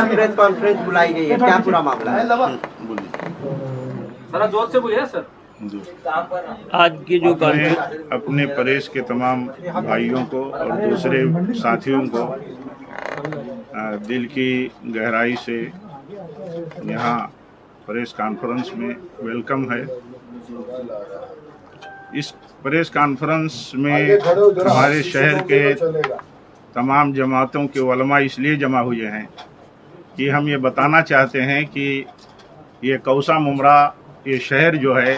लगातार press conference बुलाई गई है, क्या पूरा मामला है? जरा जोर से बोलिए सर। आज की जो अपने प्रेस के तमाम भाइयों को और दूसरे साथियों को दिल की गहराई से यहाँ प्रेस कॉन्फ्रेंस में वेलकम है। इस प्रेस कॉन्फ्रेंस में हमारे शहर के तमाम जमातों के उलमा इसलिए जमा हुए हैं कि हम ये बताना चाहते हैं कि ये कौसा मुमरा ये शहर जो है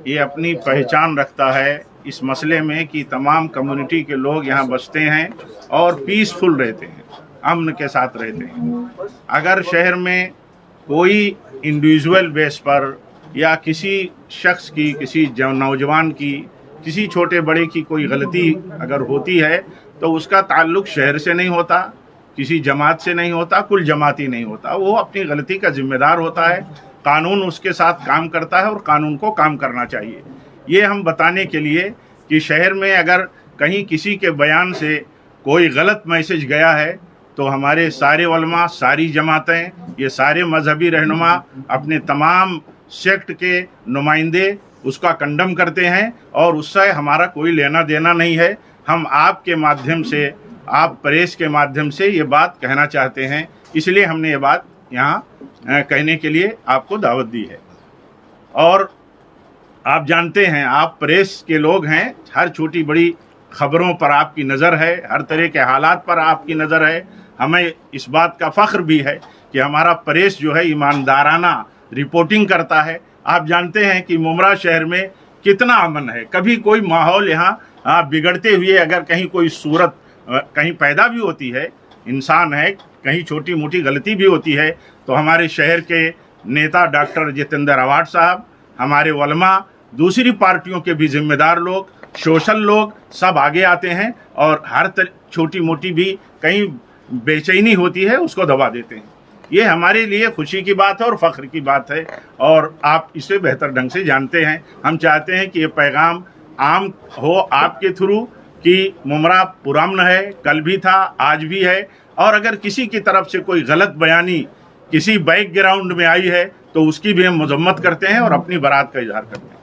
ये अपनी पहचान रखता है इस मसले में कि तमाम कम्युनिटी के लोग यहाँ बसते हैं और पीसफुल रहते हैं, अमन के साथ रहते हैं। अगर शहर में कोई इंडिविजुअल बेस पर या किसी शख्स की, किसी नौजवान की, किसी छोटे बड़े की कोई गलती अगर होती है तो उसका ताल्लुक शहर से नहीं होता, किसी जमात से नहीं होता, कुल जमाती नहीं होता। वो अपनी गलती का जिम्मेदार होता है, कानून उसके साथ काम करता है और कानून को काम करना चाहिए। ये हम बताने के लिए कि शहर में अगर कहीं किसी के बयान से कोई गलत मैसेज गया है तो हमारे सारे उलमा, सारी जमातें, ये सारे मजहबी रहनुमा, अपने तमाम सेक्ट के नुमाइंदे उसका कंडम करते हैं और उससे हमारा कोई लेना देना नहीं है। हम आपके माध्यम से, आप प्रेस के माध्यम से ये बात कहना चाहते हैं, इसलिए हमने ये बात यहाँ कहने के लिए आपको दावत दी है। और आप जानते हैं, आप प्रेस के लोग हैं, हर छोटी बड़ी खबरों पर आपकी नज़र है, हर तरह के हालात पर आपकी नज़र है। हमें इस बात का फ़ख्र भी है कि हमारा प्रेस जो है ईमानदाराना रिपोर्टिंग करता है। आप जानते हैं कि मुमरा शहर में कितना अमन है, कभी कोई माहौल यहाँ बिगड़ते हुए अगर कहीं कोई सूरत कहीं पैदा भी होती है, इंसान है, कहीं छोटी मोटी गलती भी होती है तो हमारे शहर के नेता डॉक्टर जितेंद्र अवार्ड साहब, हमारे उलमा, दूसरी पार्टियों के भी जिम्मेदार लोग, सोशल लोग सब आगे आते हैं और हर छोटी मोटी भी कहीं बेचैनी होती है उसको दबा देते हैं। ये हमारे लिए खुशी की बात है और फ़ख्र की बात है और आप इसे बेहतर ढंग से जानते हैं। हम चाहते हैं कि ये पैगाम आम हो आपके थ्रू कि मुमरा पुरअमन है, कल भी था, आज भी है, और अगर किसी की तरफ से कोई गलत बयानी किसी बैकग्राउंड में आई है तो उसकी भी हम मजम्मत करते हैं और अपनी बरात का इजहार करते हैं।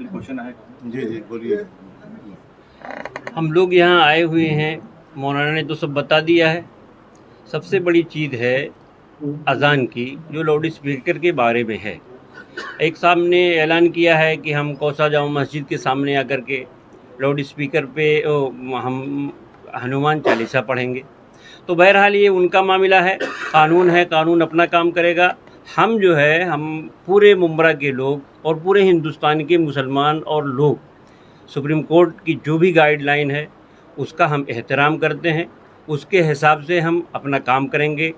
क्वेश्चन है? जी बोलिए। हम लोग यहाँ आए हुए हैं, मौलाना ने तो सब बता दिया है। सबसे बड़ी चीज़ है अज़ान की, जो लाउड स्पीकर के बारे में है। एक साहब ने ऐलान किया है कि हम कौसा जामा मस्जिद के सामने आकर के लाउड स्पीकर पे हम हनुमान चालीसा पढ़ेंगे। तो बहरहाल ये उनका मामला है, कानून अपना काम करेगा। हम जो है, हम पूरे मुमरा के लोग और पूरे हिंदुस्तान के मुसलमान और लोग सुप्रीम कोर्ट की जो भी गाइडलाइन है उसका हम एहतराम करते हैं, उसके हिसाब से हम अपना काम करेंगे।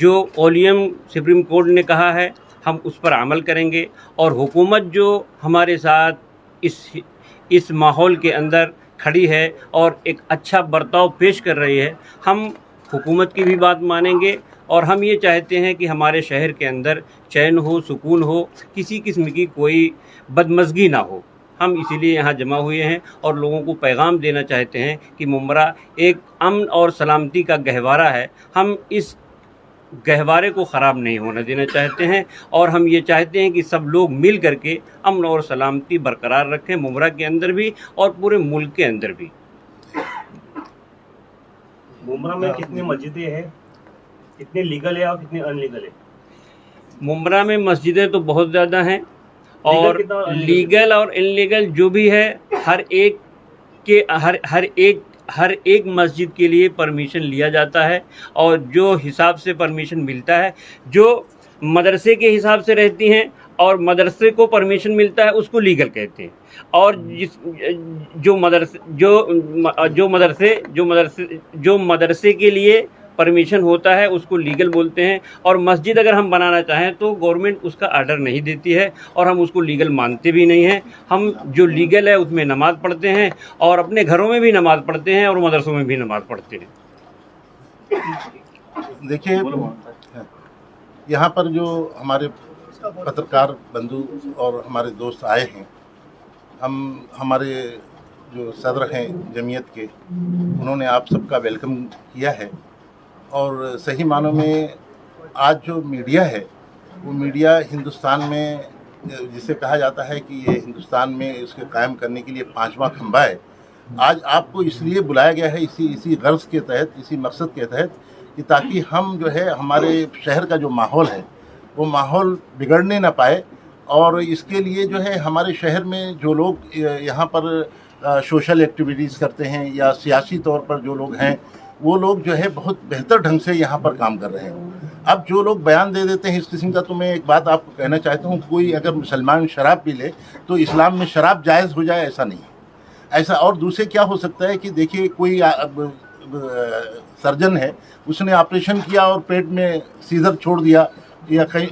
जो ओलियम सुप्रीम कोर्ट ने कहा है हम उस पर अमल करेंगे और हुकूमत जो हमारे साथ इस माहौल के अंदर खड़ी है और एक अच्छा बर्ताव पेश कर रही है, हम हुकूमत की भी बात मानेंगे। और हम ये चाहते हैं कि हमारे शहर के अंदर चैन हो, सुकून हो, किसी किस्म की कोई बदमज़गी ना हो। हम इसीलिए यहाँ जमा हुए हैं और लोगों को पैगाम देना चाहते हैं कि मुमरा एक अमन और सलामती का गहवारा है। हम इस गहवारे को ख़राब नहीं होने देना चाहते हैं और हम ये चाहते हैं कि सब लोग मिल करके अमन और सलामती बरकरार रखें, मुमरा के अंदर भी और पूरे मुल्क के अंदर भी। मुमरा में कितनी मस्जिदें हैं, कितनी लीगल है और कितनी अनलीगल है? मुमरा में मस्जिदें तो बहुत ज़्यादा हैं और लीगल और इनलीगल जो भी है, हर एक मस्जिद के लिए परमिशन लिया जाता है और जो हिसाब से परमिशन मिलता है, जो मदरसे के हिसाब से रहती हैं और मदरसे को परमिशन मिलता है उसको लीगल कहते हैं। और जो मदरसे के लिए परमिशन होता है उसको लीगल बोलते हैं। और मस्जिद अगर हम बनाना चाहें तो गवर्नमेंट उसका आर्डर नहीं देती है और हम उसको लीगल मानते भी नहीं हैं। हम जो लीगल है उसमें नमाज़ पढ़ते हैं और अपने घरों में भी नमाज़ पढ़ते हैं और मदरसों में भी नमाज़ पढ़ते हैं। देखिए, यहाँ पर जो हमारे पत्रकार बंधु और हमारे दोस्त आए हैं, हम हमारे जो सदर हैं जमीयत के, उन्होंने आप सबका वेलकम किया है। और सही मानों में आज जो मीडिया है वो मीडिया हिंदुस्तान में, जिसे कहा जाता है कि ये हिंदुस्तान में इसके कायम करने के लिए 5वां खंभा है। आज आपको इसलिए बुलाया गया है इसी गर्ज के तहत, इसी मकसद के तहत, कि ताकि हम जो है हमारे शहर का जो माहौल है वो माहौल बिगड़ने ना पाए। और इसके लिए जो है हमारे शहर में जो लोग यहाँ पर सोशल एक्टिविटीज़ करते हैं या सियासी तौर पर जो लोग हैं, वो लोग जो है बहुत बेहतर ढंग से यहाँ पर काम कर रहे हैं। अब जो लोग बयान दे देते हैं इस किस्म का, तो मैं एक बात आपको कहना चाहता हूँ, कोई अगर मुसलमान शराब पी ले तो इस्लाम में शराब जायज़ हो जाए, ऐसा नहीं है। ऐसा और दूसरे क्या हो सकता है कि देखिए कोई सर्जन है, उसने ऑपरेशन किया और पेट में सीजर छोड़ दिया या कहीं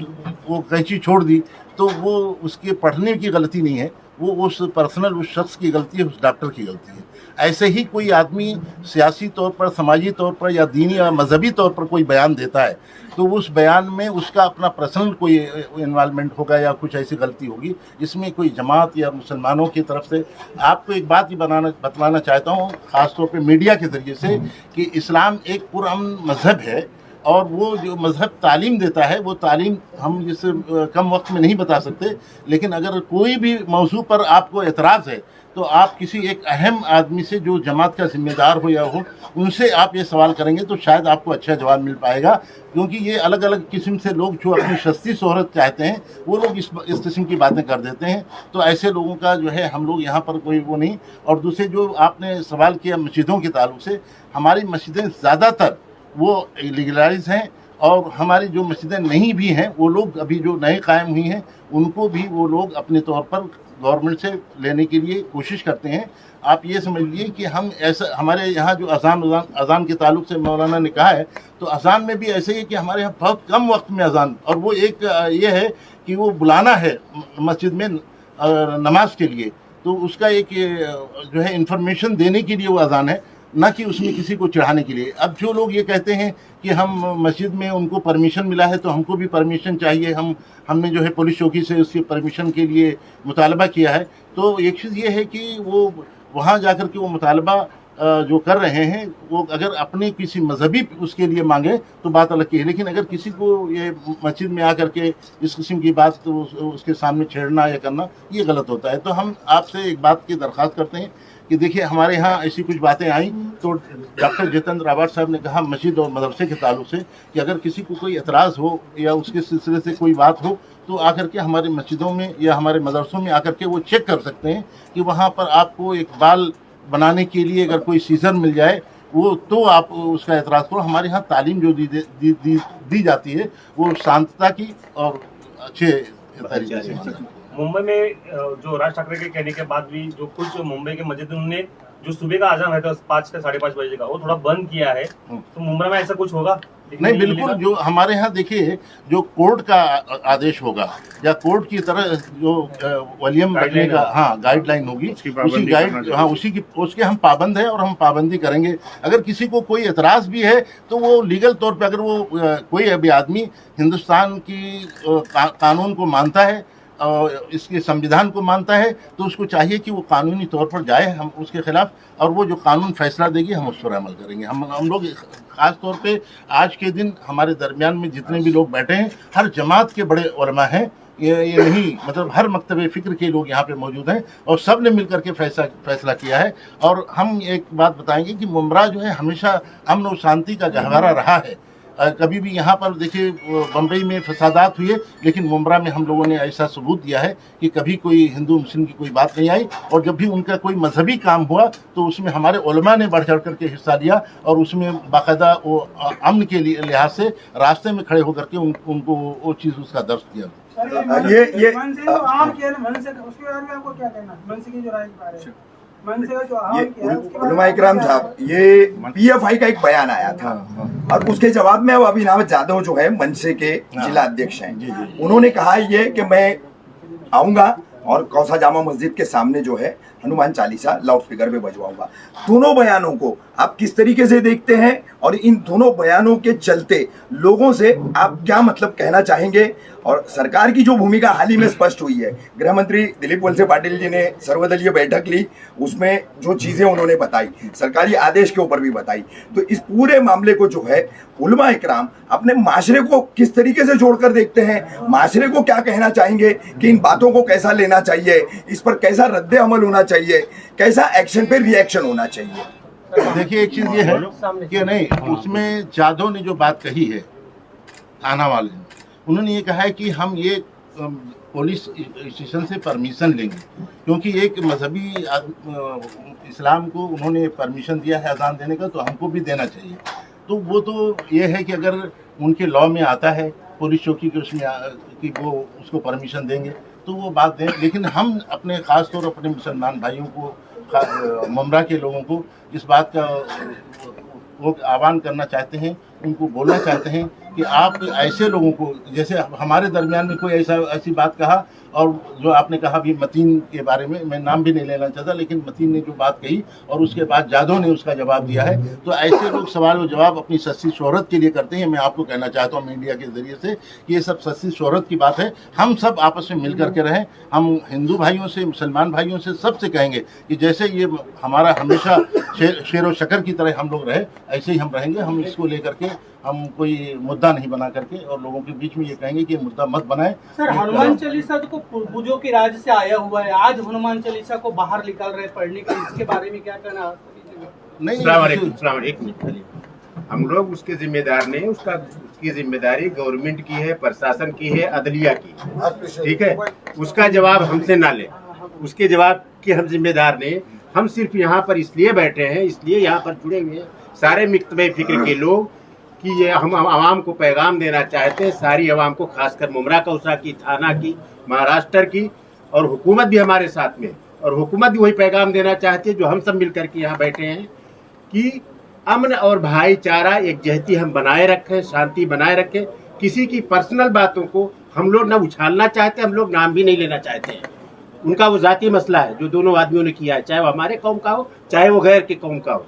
वो कैंची छोड़ दी, तो वो उसके पढ़ने की गलती नहीं है, वो उस शख्स की गलती है, उस डॉक्टर की गलती है। ऐसे ही कोई आदमी सियासी तौर पर, समाजी तौर पर या दीनी या मजहबी तौर पर कोई बयान देता है तो उस बयान में उसका अपना पर्सनल कोई इन्वॉल्वमेंट होगा या कुछ ऐसी गलती होगी जिसमें कोई जमात या मुसलमानों की तरफ से। आपको एक बात ही बतलाना चाहता हूँ ख़ास तौर पे मीडिया के ज़रिए से, कि इस्लाम एक पुरअमन मज़हब है और वो जो मज़हब तालीम देता है वो तालीम हम जिसे कम वक्त में नहीं बता सकते, लेकिन अगर कोई भी मौजू पर आपको एतराज़ है तो आप किसी एक अहम आदमी से जो जमात का ज़िम्मेदार हो या हो, उनसे आप ये सवाल करेंगे तो शायद आपको अच्छा जवाब मिल पाएगा। क्योंकि ये अलग अलग किस्म से लोग जो अपनी सस्ती शोहरत चाहते हैं वो लोग इस किस्म की बातें कर देते हैं। तो ऐसे लोगों का जो है हम लोग यहाँ पर कोई वो नहीं। और दूसरे जो आपने सवाल किया मस्जिदों के ताल्लुक से, हमारी मस्जिदें ज़्यादातर वो लीगलाइज हैं और हमारी जो मस्जिदें नहीं भी हैं वो लोग अभी जो नए कायम हुई हैं उनको भी वो लोग अपने तौर पर गवर्नमेंट से लेने के लिए कोशिश करते हैं। आप ये समझ लीजिए कि हम ऐसा, हमारे यहाँ जो अज़ान के ताल्लुक से मौलाना ने कहा है, तो अज़ान में भी ऐसे ही है कि हमारे यहाँ बहुत कम वक्त में अज़ान, और वो एक ये है कि वो बुलाना है मस्जिद में नमाज के लिए, तो उसका एक जो है इंफॉर्मेशन देने के लिए वो अज़ान है, ना कि उसमें किसी को चढ़ाने के लिए। अब जो लोग ये कहते हैं कि हम मस्जिद में उनको परमिशन मिला है तो हमको भी परमिशन चाहिए, हमने जो है पुलिस चौकी से उसकी परमिशन के लिए मुतालबा किया है, तो एक चीज़ ये है कि वो वहाँ जाकर के वो मुतालबा जो कर रहे हैं वो अगर अपने किसी मजहबी उसके लिए मांगे तो बात अलग की है, लेकिन अगर किसी को ये मस्जिद में आकर के इस किस्म की बात तो उसके सामने छेड़ना या करना ये गलत होता है। तो हम आपसे एक बात की दरख्वास्त करते हैं कि देखिए हमारे यहाँ ऐसी कुछ बातें आई तो डॉक्टर जितेंद्र आबाद साहब ने कहा मस्जिद और मदरसे के ताल्लुक से कि अगर किसी को कोई एतराज़ हो या उसके सिलसिले से कोई बात हो तो आकर के हमारे मस्जिदों में या हमारे मदरसों में आकर के वो चेक कर सकते हैं कि वहाँ पर आपको एक बाल बनाने के लिए अगर कोई सीजर मिल जाए वो तो आप उसका एतराज़ करो। हमारे यहाँ तालीम जो दी जाती है वो शांतता की और अच्छे तरीके से। मुंबई में जो राज ठाकरे के कहने के बाद भी जो कुछ मुंबई के मस्जिद उन्होंने जो सुबह का आजान रहता है 5 से 5:30 बजे का वो थोड़ा बंद किया है, तो मुंबई में ऐसा कुछ होगा? नहीं, बिल्कुल। जो हमारे यहाँ देखिए जो कोर्ट का आदेश होगा या कोर्ट की तरह जो वॉल्यूम रखने का गाइडलाइन होगी उसके हम पाबंद हैं और हम पाबंदी करेंगे। अगर किसी को कोई एतराज़ भी है तो वो लीगल तौर पे अगर वो कोई अभी आदमी हिंदुस्तान की कानून को मानता है और इसके संविधान को मानता है तो उसको चाहिए कि वो कानूनी तौर पर जाए हम उसके खिलाफ, और वो जो कानून फैसला देगी हम उस पर अमल करेंगे। हम लोग ख़ास तौर पे आज के दिन हमारे दरमियान में जितने भी लोग बैठे हैं हर जमात के बड़े उलमा हैं, ये नहीं मतलब हर मकतब फ़िक्र के लोग यहाँ पे मौजूद हैं और सब ने मिल करके फैसला किया है। और हम एक बात बताएंगे कि मुमरा जो है हमेशा अमन और शांति का गहवारा रहा है। कभी भी यहाँ पर देखिए बम्बई में फसादात हुए लेकिन मुमरा में हम लोगों ने ऐसा सबूत दिया है कि कभी कोई हिंदू मुस्लिम की कोई बात नहीं आई, और जब भी उनका कोई मजहबी काम हुआ तो उसमें हमारे उलमा ने बढ़ चढ़ करके हिस्सा लिया और उसमें बाकायदा वो अमन के लिहाज से रास्ते में खड़े होकर के उनको वो चीज़ उसका दर्ज किया। ये उसके बारे में आपको क्या कहना, मनसे की जो राय के बारे में? उलमा इकराम साहब, ये पीएफआई का एक बयान आया था और उसके जवाब में अभिनव जाधव जो है मनसे के जिला अध्यक्ष हैं, उन्होंने कहा ये कि मैं आऊंगा और कौसा जामा मस्जिद के सामने जो है हनुमान चालीसा लाउड स्पीकर पे बजवाऊंगा। दोनों बयानों को आप किस तरीके से देखते हैं اور ان دونوں بیانوں کے چلتے لوگوں سے آپ کیا مطلب کہنا چاہیں گے؟ اور سرکار کی جو بھومکا حال ہی میں اسپشٹ ہوئی ہے، گرہ منتری دلیپ ولسے پاٹل جی نے سروودلیہ بیٹھک لی، اس میں جو چیزیں انہوں نے بتائی، سرکاری آدیش کے اوپر بھی بتائی، تو اس پورے معاملے کو جو ہے علماء اکرام اپنے معاشرے کو کس طریقے سے جوڑ کر دیکھتے ہیں؟ معاشرے کو کیا کہنا چاہیں گے کہ ان باتوں کو کیسا لینا چاہیے، اس پر کیسا رد عمل ہونا چاہیے، کیسا ایکشن پہ ری ایکشن ہونا چاہیے؟ دیکھیے ایک چیز یہ ہے کہ نہیں، اس میں جادو نے جو بات کہی ہے تھانہ والے نے، انہوں نے یہ کہا ہے کہ ہم یہ پولیس اسٹیشن سے پرمیشن لیں گے، کیونکہ ایک مذہبی اسلام کو انہوں نے پرمیشن دیا ہے اذان دینے کا، تو ہم کو بھی دینا چاہیے۔ تو وہ تو یہ ہے کہ اگر ان کے لا میں آتا ہے پولیس چوکی کے اس میں کہ وہ اس کو پرمیشن دیں گے تو وہ بات دیں، لیکن ہم اپنے خاص طور اپنے مسلمان بھائیوں کو، ممبرا کے لوگوں کو اس بات کا وہ آہوان کرنا چاہتے ہیں، ان کو بولنا چاہتے ہیں کہ آپ ایسے لوگوں کو، جیسے ہمارے درمیان میں کوئی ایسی بات کہا، اور جو آپ نے کہا بھی متین کے بارے میں نام بھی نہیں لینا چاہتا، لیکن متین نے جو بات کہی اور اس کے بعد جادو نے اس کا جواب دیا ہے، تو ایسے لوگ سوال و جواب اپنی سستی شہرت کے لیے کرتے ہیں۔ میں آپ کو کہنا چاہتا ہوں میڈیا کے ذریعے سے کہ یہ سب سستی شہرت کی بات ہے، ہم سب آپس میں مل کر کے رہیں، ہم ہندو بھائیوں سے، مسلمان بھائیوں سے، سب سے کہیں گے کہ جیسے یہ ہمارا ہمیشہ شیر و شکر کی طرح ہم لوگ رہے، ایسے ہی ہم رہیں گے۔ ہم اس کو لے کر کے ہم کوئی مدعا نہیں بنا کر کے اور لوگوں کے بیچ میں یہ کہیں گے کہ یہ مدعا مت بنائیں۔ سر ہنومان چالیسا کو پوجوں کی راج سے آیا ہوا ہے، آج ہنومان چالیسا کو باہر نکال رہے پڑھنے کے، اس کے بارے میں کیا کہنا؟ السلام علیکم، ایک منٹ، ہم لوگ اس کے ذمہ دار نہیں، اس کی ذمہ داری گورنمنٹ کی ہے، پرشاسن کی ہے، عدلیہ کی، ٹھیک ہے؟ اس کا جواب ہم سے نہ لیں، اس کے جواب کی ہم ذمہ دار نہیں، ہم صرف یہاں پر اس لیے بیٹھے ہیں، اس لیے یہاں پر جڑے ہوئے ہیں سارے مکتبہ فکر کے لوگ کہ یہ ہم عوام کو پیغام دینا چاہتے ہیں، ساری عوام کو، خاص کر ممبرا کوسا کی، تھانہ کی، مہاراشٹر کی، اور حکومت بھی ہمارے ساتھ میں، اور حکومت بھی وہی پیغام دینا چاہتی ہے جو ہم سب مل کر کے یہاں بیٹھے ہیں کہ امن اور بھائی چارہ یکجہتی ہم بنائے رکھیں، شانتی بنائے رکھیں، کسی کی پرسنل باتوں کو ہم لوگ نہ اچھالنا چاہتے، ہم لوگ نام بھی نہیں لینا چاہتے ہیں، ان کا وہ ذاتی مسئلہ ہے جو دونوں آدمیوں نے کیا ہے، چاہے وہ ہمارے قوم کا ہو چاہے وہ غیر کی قوم کا ہو،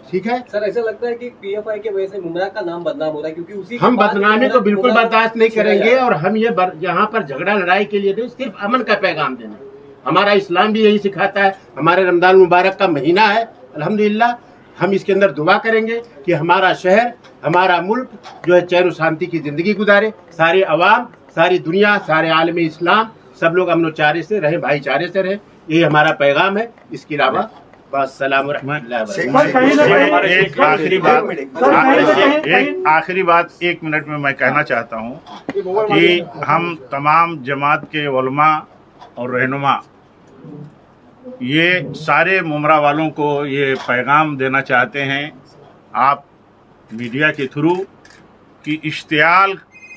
ٹھیک ہے؟ سر ایسا لگتا ہے کہ پی ایف آئی کی وجہ سے ممبرا کا نام بدنام ہو رہا ہے، کیونکہ اسی ہم بدنامی کو بالکل برداشت نہیں کریں گے، اور ہم یہ یہاں پر جھگڑا لڑائی کے لیے نہیں، صرف امن کا پیغام دینا۔ ہمارا اسلام بھی یہی سکھاتا ہے، ہمارے رمضان مبارک کا مہینہ ہے، الحمدللہ ہم اس کے اندر دعا کریں گے کہ ہمارا شہر، ہمارا ملک جو ہے چین و شانتی کی زندگی گزارے، سارے عوام، ساری دنیا، سارے عالم اسلام سب لوگ امن و چارے سے رہیں، بھائی چارے سے رہیں، یہی ہمارا پیغام ہے۔ اس کے علاوہ السلام ورحمۃ اللہ وبرکاتہ۔ ایک آخری بات 1 منٹ میں کہنا چاہتا ہوں کہ ہم تمام جماعت کے علماء اور رہنما یہ سارے ممبرا والوں کو یہ پیغام دینا چاہتے ہیں آپ میڈیا کے تھرو کہ اشتعال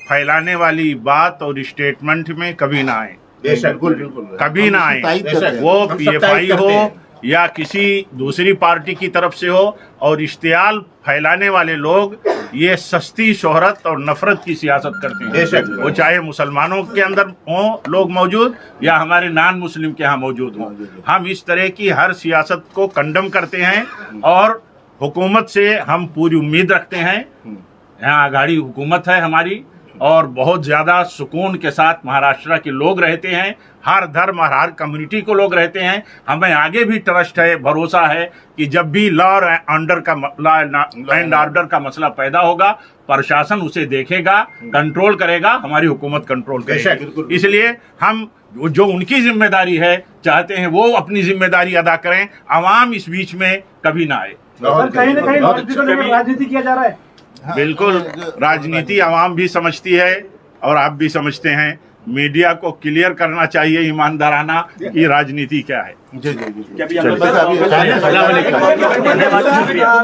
پھیلانے والی بات اور اسٹیٹمنٹ میں کبھی نہ آئیں، کبھی نہ آئیں، وہ پی ایف آئی ہو یا کسی دوسری پارٹی کی طرف سے ہو، اور اشتعال پھیلانے والے لوگ یہ سستی شہرت اور نفرت کی سیاست کرتے ہیں، وہ چاہے مسلمانوں کے اندر ہوں لوگ موجود یا ہمارے نان مسلم کے ہاں موجود ہوں۔ ہم اس طرح کی ہر سیاست کو کنڈم کرتے ہیں، اور حکومت سے ہم پوری امید رکھتے ہیں، یہاں آگاڑی حکومت ہے ہماری، اور بہت زیادہ سکون کے ساتھ مہاراشٹر کے لوگ رہتے ہیں، ہر دھرم اور ہر کمیونٹی کو لوگ رہتے ہیں۔ ہمیں آگے بھی ٹرسٹ ہے، بھروسہ ہے کہ جب بھی لا اینڈ آرڈر کا مسئلہ پیدا ہوگا، پرشاسن اسے دیکھے گا، کنٹرول کرے گا، ہماری حکومت کنٹرول کرے گی۔ اس لیے ہم جو ان کی ذمہ داری ہے چاہتے ہیں وہ اپنی ذمہ داری ادا کریں، عوام اس بیچ میں کبھی نہ آئے۔ کہیں نہ کہیں راجنیتی کیا جا رہا ہے۔ بالکل، راجنیتی عوام بھی سمجھتی ہے اور آپ بھی سمجھتے ہیں، میڈیا کو کلیئر کرنا چاہیے ایماندارانہ کہ راجنیتی کیا ہے۔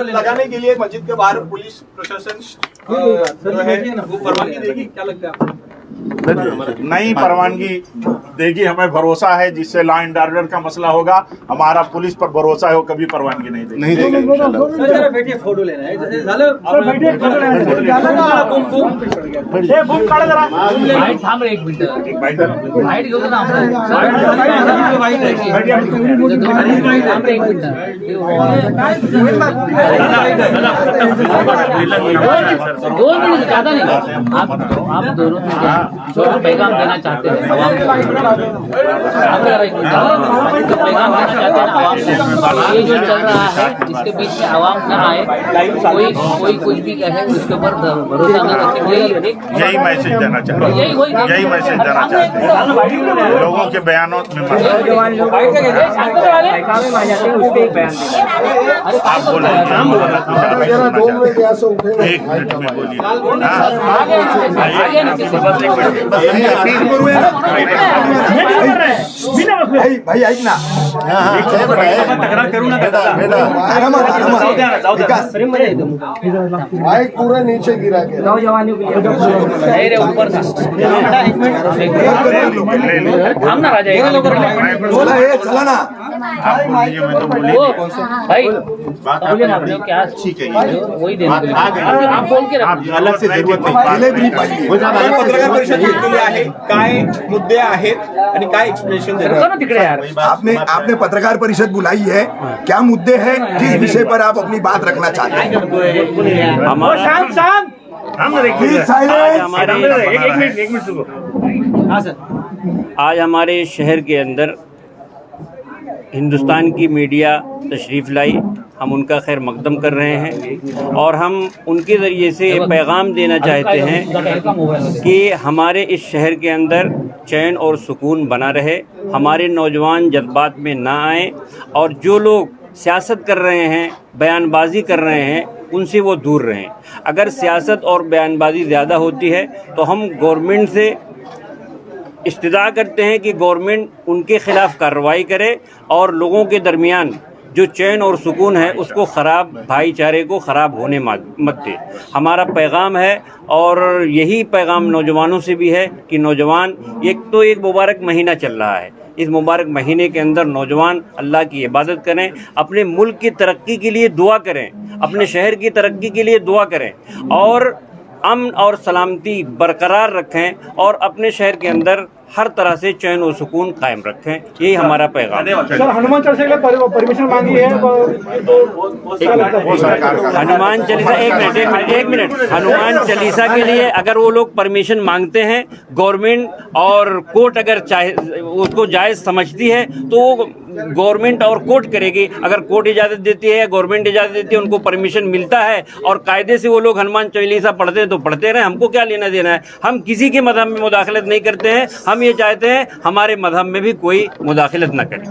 لگانے کے لیے مسجد کے باہر پولیس پرشاسن وہ پروانگی دے گی، کیا لگتا ہے آپ کو؟ नई परवानगी देगी, हमें भरोसा है, जिससे लॉ एंड ऑर्डर का मसला होगा। हमारा पुलिस पर भरोसा है, वो कभी परवानगी नहीं देगी। नहीं देगा इंशाल्लाह। बैठिए फोटो लेना है ज्यादा नहीं, आप दोनों जो पैगाम देना चाहते हैं आवाम को, पैगाम देना चाहते हैं आवाम को, ये जो चल रहा है इसके बीच में आवाम न आए, कोई कुछ भी कहे उसके ऊपर भरोसा न रखे। यही मैसेज देना चाहते हैं, यही मैसेज देना चाहते हैं लोगों के बयानों में। आप बोले एक मिनट में बोलिए। भाई ऐक ना, माइक पूरा नीचे गिरा के ऊपर हम ना राजा बोला है, चला ना। आप बोलिए, मैं तो बोलिए। भाई बोलिए ना, आपने क्या ठीक है, वही देने के लिए आ गई। आप बोल के आप अलग से जरूरत नहीं। डिलिव्हरी पाहिजे। पत्रकार परिषद घेतलेली आहे, काय मुद्दे आहेत आणि काय एक्सप्लेनेशन देणार? ना तिकडे यार, आपने पत्रकार परिषद बुलाई है, क्या मुद्दे हैं जिस विषय पर आप अपनी बात रखना चाहते हैं? Please silence। आज हमारे शहर के अंदर हिंदुस्तान की मीडिया तशरीफ़ लाई, हम उनका खैर मकदम कर रहे हैं और हम उनके ज़रिए से पैगाम देना चाहते हैं कि हमारे इस शहर के अंदर चैन और सुकून बना रहे, हमारे नौजवान जज्बात में ना आएँ और जो लोग सियासत कर रहे हैं, बयानबाजी कर रहे हैं, उनसे वो दूर रहें। अगर सियासत और बयानबाजी ज़्यादा होती है तो हम गवर्नमेंट से इस्तदा करते हैं कि गवर्नमेंट उनके ख़िलाफ़ कार्रवाई करे और लोगों के दरमियान जो चैन और सुकून है उसको ख़राब, भाईचारे को ख़राब होने मत दे। हमारा पैगाम है और यही पैगाम नौजवानों से भी है कि नौजवान, एक तो एक मुबारक महीना चल रहा है, इस मुबारक महीने के अंदर नौजवान अल्लाह की इबादत करें, अपने मुल्क की तरक्की के लिए दुआ करें, अपने शहर की तरक्की के लिए दुआ करें और अमन और सलामती बरकरार रखें और अपने शहर के अंदर हर तरह से चैन और सुकून कायम रखें। यही हमारा पैगाम है। सर, हनुमान चालीसा के लिए परमिशन मांगी है हनुमान चालीसा, एक मिनट, हनुमान चालीसा के लिए अगर वो लोग परमिशन मांगते हैं, गवर्नमेंट और कोर्ट अगर चाहे उसको जायज़ समझती है तो गवर्नमेंट और कोर्ट करेगी। अगर कोर्ट इजाज़त देती है या गवर्नमेंट इजाज़त देती है, उनको परमिशन मिलता है और कायदे से वो लोग हनुमान चालीसा पढ़ते हैं तो पढ़ते रहें, हमको क्या लेना देना है। हम किसी के मज़हब में मुदाखलत नहीं करते हैं, हम ये चाहते हैं हमारे मज़हब में भी कोई मुदाखलत न करे।